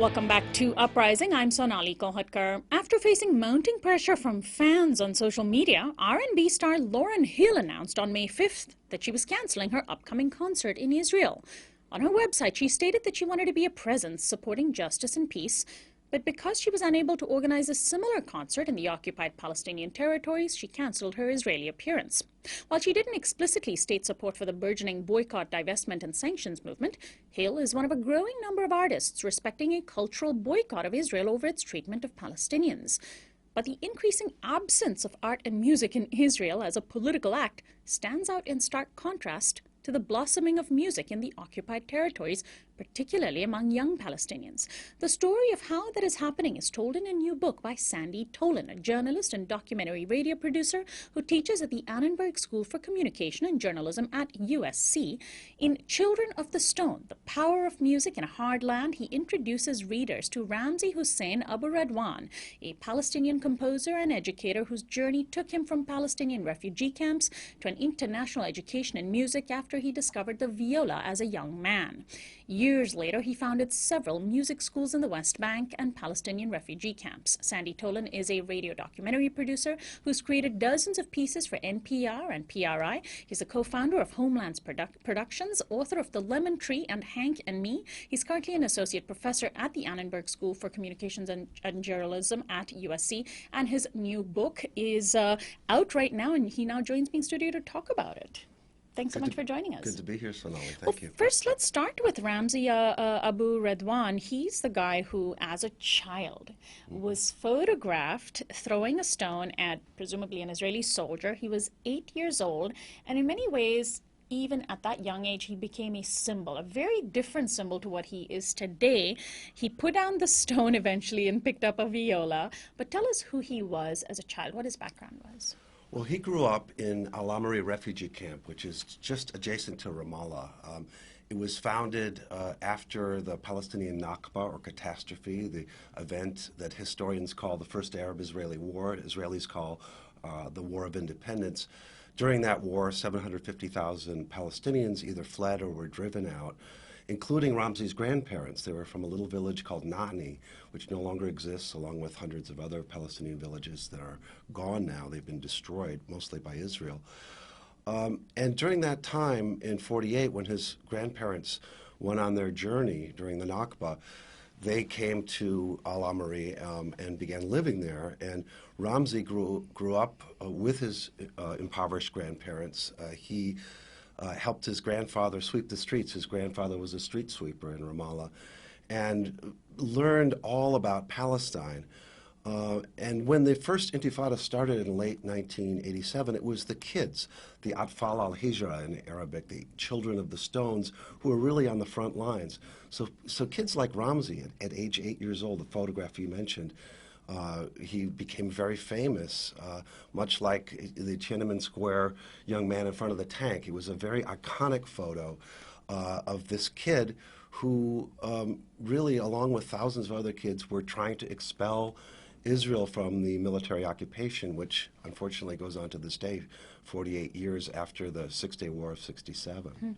Welcome back to Uprising. I'm Sonali Kolhatkar. After facing mounting pressure from fans on social media, R&B star Lauryn Hill announced on May 5th that she was canceling her upcoming concert in Israel. On her website, she stated that she wanted to be a presence supporting justice and peace, but because she was unable to organize a similar concert in the occupied Palestinian territories, she canceled her Israeli appearance. While she didn't explicitly state support for the burgeoning boycott, divestment, and sanctions movement, Hill is one of a growing number of artists respecting a cultural boycott of Israel over its treatment of Palestinians. But the increasing absence of art and music in Israel as a political act stands out in stark contrast to the blossoming of music in the occupied territories, particularly among young Palestinians. The story of how that is happening is told in a new book by Sandy Tolan, a journalist and documentary radio producer who teaches at the Annenberg School for Communication and Journalism at USC. In Children of the Stone, The Power of Music in a Hard Land, he introduces readers to Ramzi Hussein Abu Redwan, a Palestinian composer and educator whose journey took him from Palestinian refugee camps to an international education in music after he discovered the viola as a young man. Years later, he founded several music schools in the West Bank and Palestinian refugee camps. Sandy Tolan is a radio documentary producer who's created dozens of pieces for NPR and PRI. He's a co-founder of Homelands Productions, author of The Lemon Tree and Hank and Me. He's currently an associate professor at the Annenberg School for Communications and Journalism at USC, and his new book is out right now, and he now joins me in studio to talk about it. Thanks so much for joining us. Good to be here, Sonali. Thank you. First, let's start with Ramzi Abu Redwan. He's the guy who, as a child, was photographed throwing a stone at presumably an Israeli soldier. He was 8 years old, and in many ways, even at that young age, he became a symbol, a very different symbol to what he is today. He put down the stone eventually and picked up a viola. But tell us who he was as a child, what his background was. Well, he grew up in Al-Amari refugee camp, which is just adjacent to Ramallah. It was founded after the Palestinian Nakba, or catastrophe, the event that historians call the First Arab-Israeli War, Israelis call the War of Independence. During that war, 750,000 Palestinians either fled or were driven out, including Ramzi's grandparents. They were from a little village called Nahni, which no longer exists, along with hundreds of other Palestinian villages that are gone now. They've been destroyed, mostly by Israel. And during that time, in '48, when his grandparents went on their journey during the Nakba, they came to Al-Amari and began living there. And Ramzi grew up with his impoverished grandparents. He helped his grandfather sweep the streets. His grandfather was a street sweeper in Ramallah, and learned all about Palestine. And when the first Intifada started in late 1987, it was the kids, the Atfal al-Hijra in Arabic, the children of the stones, who were really on the front lines. So kids like Ramzi, at age 8 years old, the photograph you mentioned, he became very famous, much like the Tiananmen Square young man in front of the tank. It was a very iconic photo of this kid who really, along with thousands of other kids, were trying to expel Israel from the military occupation, which unfortunately goes on to this day, 48 years after the Six-Day War of '67.